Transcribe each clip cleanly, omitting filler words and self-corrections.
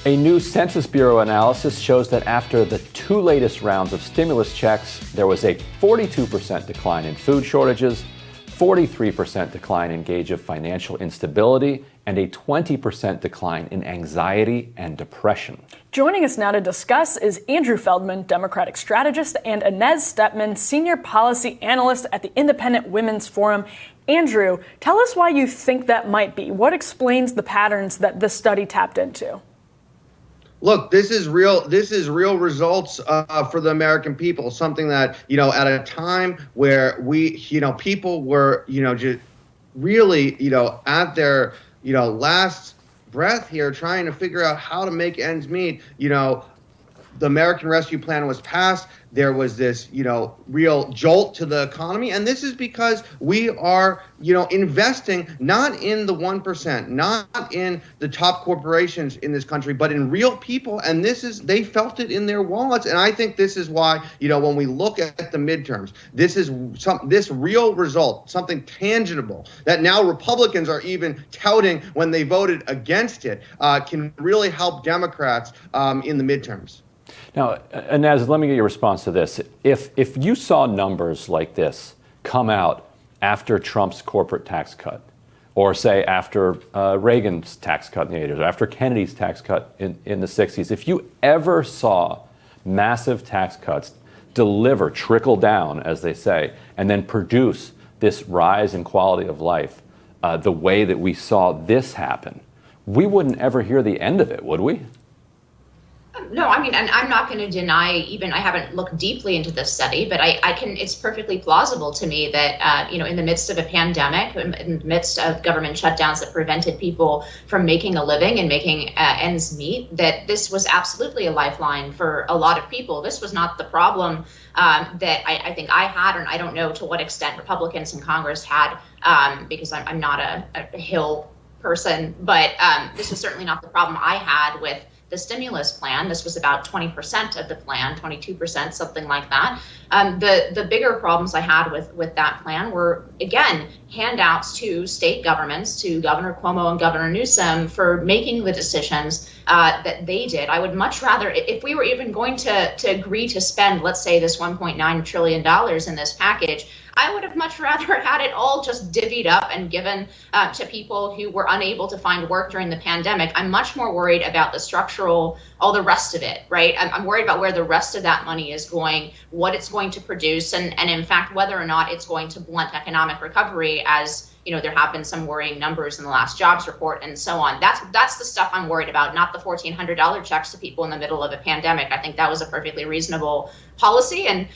A new Census Bureau analysis shows that after the two latest rounds of stimulus checks, there was a 42% decline in food shortages, 43% decline in gauge of financial instability, and a 20% decline in anxiety and depression. Joining us now to discuss is Andrew Feldman, Democratic strategist, and Inez Stepman, senior policy analyst at the Independent Women's Forum. Andrew, tell us why you think that might be. What explains the patterns that this study tapped into? Look, this is real results for the American people, something that, at a time where people were, just really, at their, last breath here, trying to figure out how to make ends meet. The American Rescue Plan was passed. There was this, real jolt to the economy. And this is because we are, investing not in the 1%, not in the top corporations in this country, but in real people. And they felt it in their wallets. And I think this is why, when we look at the midterms, this real result, something tangible that now Republicans are even touting when they voted against it, can really help Democrats in the midterms. Now, Inez, let me get your response to this. If you saw numbers like this come out after Trump's corporate tax cut, or say after Reagan's tax cut in the 80s, or after Kennedy's tax cut in the 60s, if you ever saw massive tax cuts trickle down, as they say, and then produce this rise in quality of life, the way that we saw this happen, we wouldn't ever hear the end of it, would we? No, I mean, and I'm not going to deny, I haven't looked deeply into this study, but it's perfectly plausible to me that, in the midst of a pandemic, in the midst of government shutdowns that prevented people from making a living and making ends meet, that this was absolutely a lifeline for a lot of people. This was not the problem that I think I had, and I don't know to what extent Republicans in Congress had, because I'm not a Hill person, but this was certainly not the problem I had with the stimulus plan. This was about 20% of the plan, 22%, something like that. The bigger problems I had with that plan were, again, handouts to state governments, to Governor Cuomo and Governor Newsom for making the decisions that they did. I would much rather, if we were even going to agree to spend, let's say, this $1.9 trillion in this package, I would have much rather had it all just divvied up and given to people who were unable to find work during the pandemic. I'm much more worried about the structural, all the rest of it, right? I'm worried about where the rest of that money is going, what it's going to produce, and in fact, whether or not it's going to blunt economic recovery, as there have been some worrying numbers in the last jobs report and so on. That's the stuff I'm worried about, not the $1,400 checks to people in the middle of a pandemic. I think that was a perfectly reasonable policy. And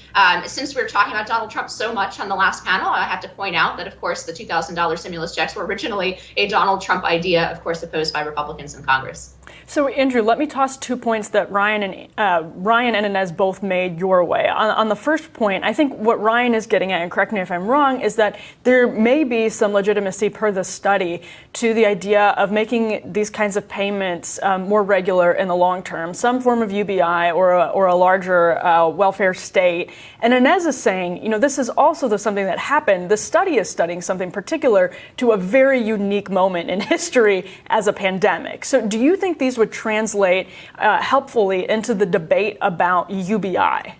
since we were talking about Donald Trump so much on the last panel, I have to point out that, of course, the $2,000 stimulus checks were originally a Donald Trump idea, of course, opposed by Republicans in Congress. So, Andrew, let me toss 2 points that Ryan and Inez both made your way. On the first point, I think what Ryan is getting at, and correct me if I'm wrong, is that there may be some legitimacy per the study to the idea of making these kinds of payments more regular in the long term, some form of UBI or a larger welfare state. And Inez is saying, this is also something that happened. The study is studying something particular to a very unique moment in history as a pandemic. So do you think these would translate helpfully into the debate about UBI?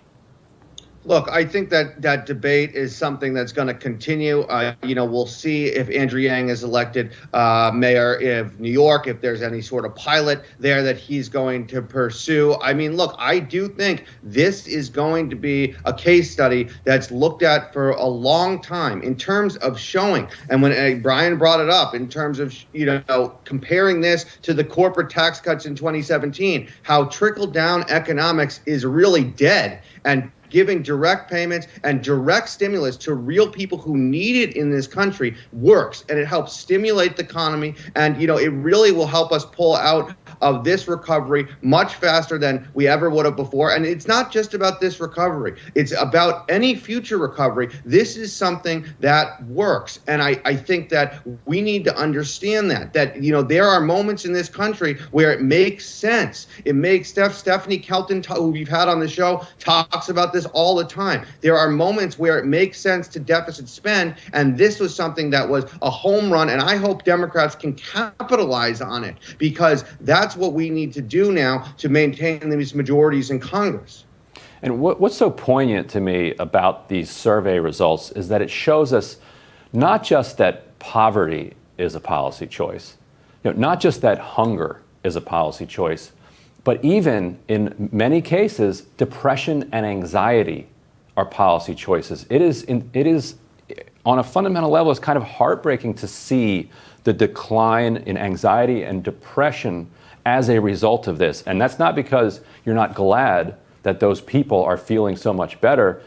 Look, I think that debate is something that's going to continue. We'll see if Andrew Yang is elected mayor of New York, if there's any sort of pilot there that he's going to pursue. I mean, look, I do think this is going to be a case study that's looked at for a long time in terms of showing. And when Brian brought it up in terms of, comparing this to the corporate tax cuts in 2017, how trickle-down economics is really dead, and giving direct payments and direct stimulus to real people who need it in this country works, and it helps stimulate the economy. And, it really will help us pull out of this recovery much faster than we ever would have before. And it's not just about this recovery. It's about any future recovery. This is something that works. And I think that we need to understand that there are moments in this country where it makes sense. It makes Stephanie Kelton, who we've had on the show, talks about this this all the time. There are moments where it makes sense to deficit spend, and this was something that was a home run, and I hope Democrats can capitalize on it, because that's what we need to do now to maintain these majorities in Congress. And what's so poignant to me about these survey results is that it shows us not just that poverty is a policy choice, not just that hunger is a policy choice, but even in many cases, depression and anxiety are policy choices. It is on a fundamental level, it's kind of heartbreaking to see the decline in anxiety and depression as a result of this. And that's not because you're not glad that those people are feeling so much better,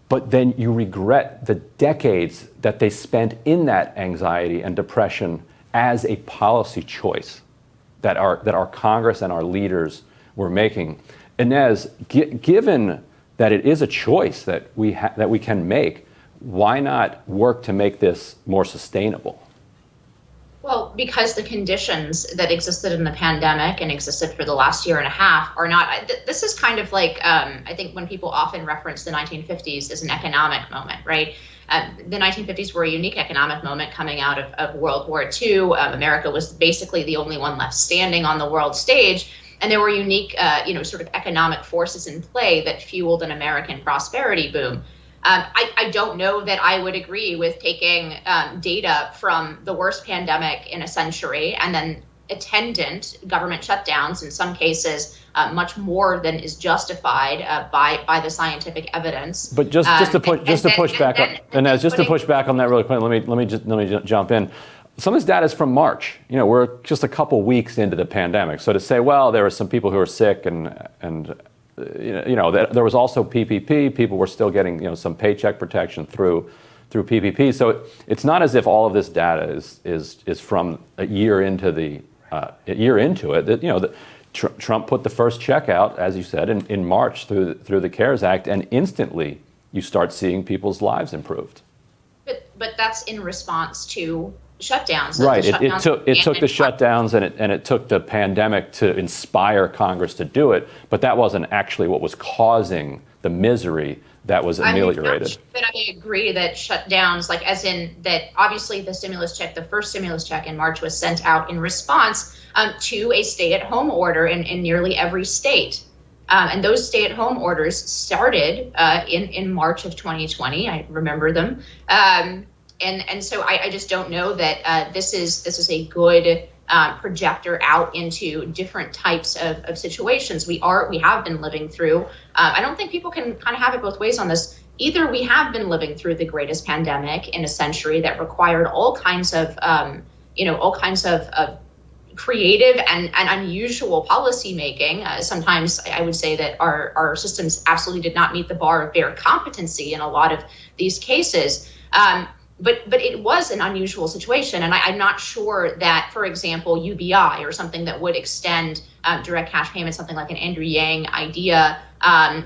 but then you regret the decades that they spent in that anxiety and depression as a policy choice that our Congress and our leaders were making. Inez, given that it is a choice that we can make, why not work to make this more sustainable? Well, because the conditions that existed in the pandemic and existed for the last year and a half are not, this is kind of like, I think when people often reference the 1950s as an economic moment, right? The 1950s were a unique economic moment coming out of World War II. America was basically the only one left standing on the world stage. And there were unique, sort of economic forces in play that fueled an American prosperity boom. I don't know that I would agree with taking data from the worst pandemic in a century and then attendant government shutdowns, in some cases much more than is justified by the scientific evidence. But just to push back on that really quick, let me jump in. Some of this data is from March. We're just a couple weeks into the pandemic. So to say, well, there were some people who were sick and there was also PPP. People were still getting, some paycheck protection through PPP. So it's not as if all of this data is from a year into it. Trump put the first check out, as you said, in March through the CARES Act, and instantly you start seeing people's lives improved. But that's in response to shutdowns. Right. It took the shutdowns and it took the pandemic to inspire Congress to do it, but that wasn't actually what was causing the misery that was ameliorated. But I agree that shutdowns, like as in that, obviously the first stimulus check in March was sent out in response to a stay-at-home order in nearly every state. And those stay-at-home orders started in March of 2020. I remember them. And so I just don't know that this is a good projector out into different types of situations. We have been living through. I don't think people can kind of have it both ways on this. Either we have been living through the greatest pandemic in a century that required all kinds of creative and unusual policy making. Sometimes I would say that our systems absolutely did not meet the bar of bare competency in a lot of these cases. But it was an unusual situation, and I'm not sure that, for example, UBI or something that would extend direct cash payments, something like an Andrew Yang idea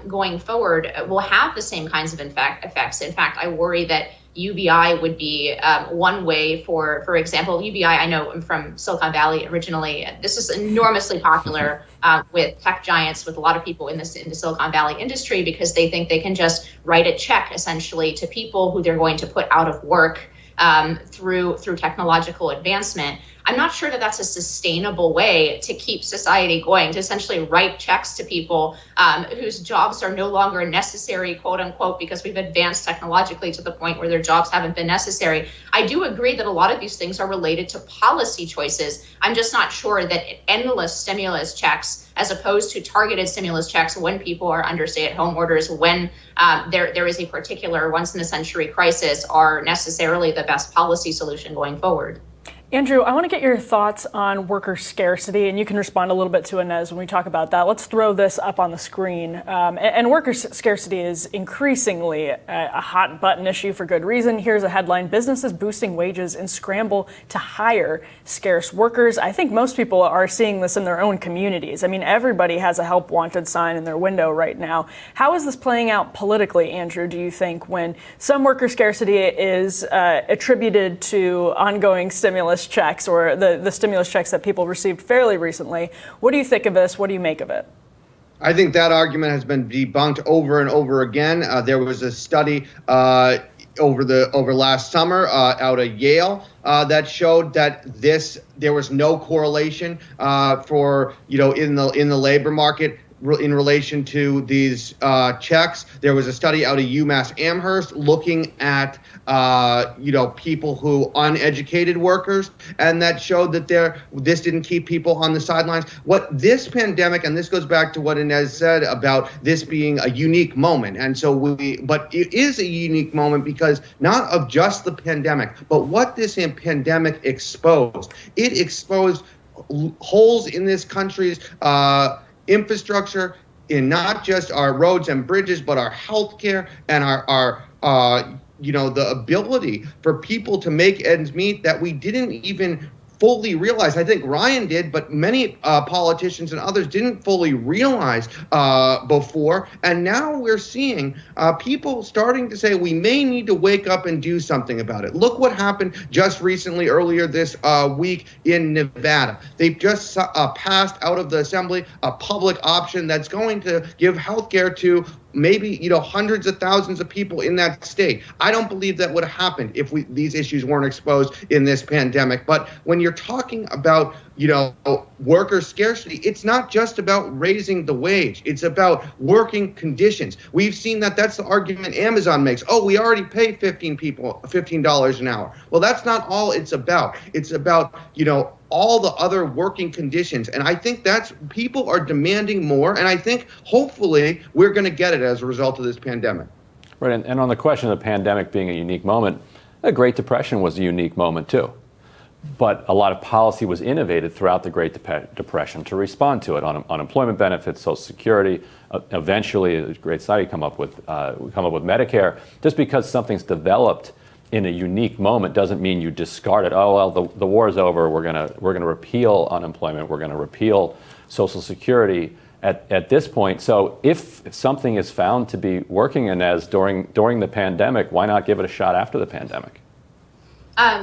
going forward, will have the same kinds of effects. In fact, I worry that UBI would be one way for example, UBI, I know I'm from Silicon Valley originally. This is enormously popular with tech giants, with a lot of people in the Silicon Valley industry, because they think they can just write a check essentially to people who they're going to put out of work through technological advancement. I'm not sure that that's a sustainable way to keep society going, to essentially write checks to people whose jobs are no longer necessary, quote unquote, because we've advanced technologically to the point where their jobs haven't been necessary. I do agree that a lot of these things are related to policy choices. I'm just not sure that endless stimulus checks, as opposed to targeted stimulus checks when people are under stay-at-home orders, when there is a particular once-in-a-century crisis, are necessarily the best policy solution going forward. Andrew, I want to get your thoughts on worker scarcity, and you can respond a little bit to Inez when we talk about that. Let's throw this up on the screen. And worker scarcity is increasingly a hot button issue for good reason. Here's a headline: businesses boosting wages and scramble to hire scarce workers. I think most people are seeing this in their own communities. I mean, everybody has a help wanted sign in their window right now. How is this playing out politically, Andrew, do you think, when some worker scarcity is attributed to ongoing stimulus checks or the stimulus checks that people received fairly recently? What do you think of this? What do you make of it? I think that argument has been debunked over and over again. There was a study over last summer out of Yale that showed that there was no correlation for in the labor market in relation to these checks. There was a study out of UMass Amherst looking at people who uneducated workers, and that showed that this didn't keep people on the sidelines. What this pandemic, and this goes back to what Inez said about this being a unique moment, and but it is a unique moment because not of just the pandemic, but what this pandemic exposed. It exposed holes in this country's infrastructure, in not just our roads and bridges, but our healthcare and our the ability for people to make ends meet that we didn't even fully realize. I think Ryan did, but many politicians and others didn't fully realize before. And now we're seeing people starting to say we may need to wake up and do something about it. Look what happened just recently, earlier this week in Nevada. They've just passed out of the assembly a public option that's going to give health care to maybe hundreds of thousands of people in that state. I don't believe that would have happened if these issues weren't exposed in this pandemic. But when you're talking about worker scarcity, it's not just about raising the wage. It's about working conditions. We've seen that's the argument Amazon makes. Oh, we already pay $15 an hour. Well, that's not all it's about. It's about all the other working conditions. And I think people are demanding more. And I think hopefully we're going to get it as a result of this pandemic. Right. And on the question of the pandemic being a unique moment, the Great Depression was a unique moment too. But a lot of policy was innovated throughout the Great Depression to respond to it. Unemployment benefits, Social Security, eventually a great society come up with Medicare. Just because something's developed in a unique moment doesn't mean you discard it. Oh, well, the war is over. We're gonna repeal unemployment. We're gonna repeal Social Security at this point. So if something is found to be working, Inez, during the pandemic, why not give it a shot after the pandemic?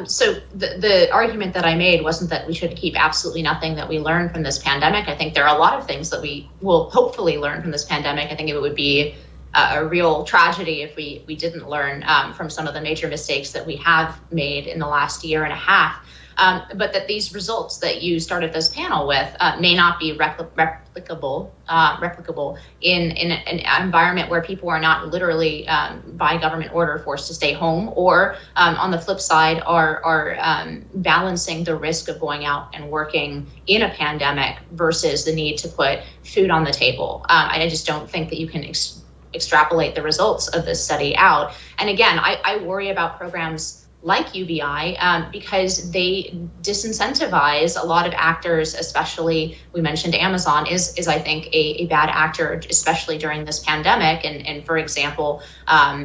So the argument that I made wasn't that we should keep absolutely nothing that we learned from this pandemic. I think there are a lot of things that we will hopefully learn from this pandemic. I think it would be a real tragedy if we didn't learn from some of the major mistakes that we have made in the last year and a half. But that these results that you started this panel with may not be replicable in an environment where people are not literally by government order forced to stay home, or on the flip side are balancing the risk of going out and working in a pandemic versus the need to put food on the table. I just don't think that you can extrapolate the results of this study out. And again, I worry about programs like UBI because they disincentivize a lot of actors, especially we mentioned Amazon is I think a bad actor, especially during this pandemic. And for example,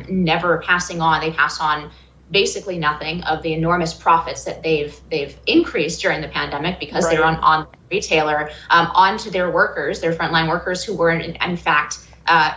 never passing on, they pass on basically nothing of the enormous profits that they've increased during the pandemic because they're on retailer onto their workers, their frontline workers who were in fact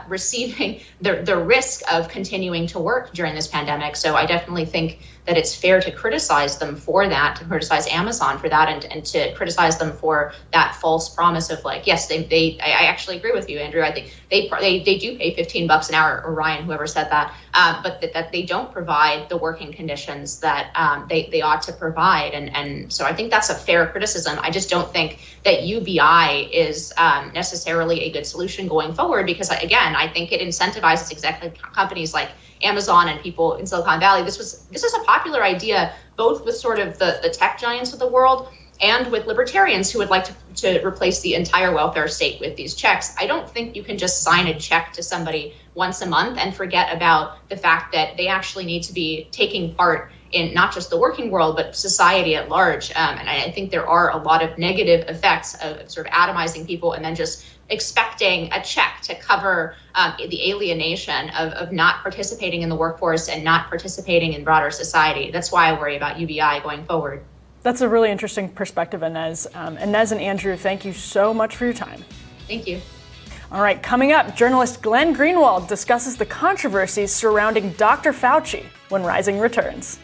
receiving the risk of continuing to work during this pandemic. So I definitely think that it's fair to criticize them for that, to criticize Amazon for that, and to criticize them for that false promise of like, yes, I actually agree with you, Andrew. I think they do pay $15 an hour, or Ryan, whoever said that, but that they don't provide the working conditions that they ought to provide. And so I think that's a fair criticism. I just don't think that UBI is necessarily a good solution going forward, because again, I think it incentivizes exactly companies like Amazon and people in Silicon Valley. This is a popular idea, both with sort of the tech giants of the world and with libertarians who would like to replace the entire welfare state with these checks. I don't think you can just sign a check to somebody once a month and forget about the fact that they actually need to be taking part in not just the working world, but society at large. And I think there are a lot of negative effects of sort of atomizing people and then just expecting a check to cover the alienation of not participating in the workforce and not participating in broader society. That's why I worry about UBI going forward. That's a really interesting perspective, Inez. Inez and Andrew, thank you so much for your time. Thank you. All right, coming up, journalist Glenn Greenwald discusses the controversies surrounding Dr. Fauci when Rising returns.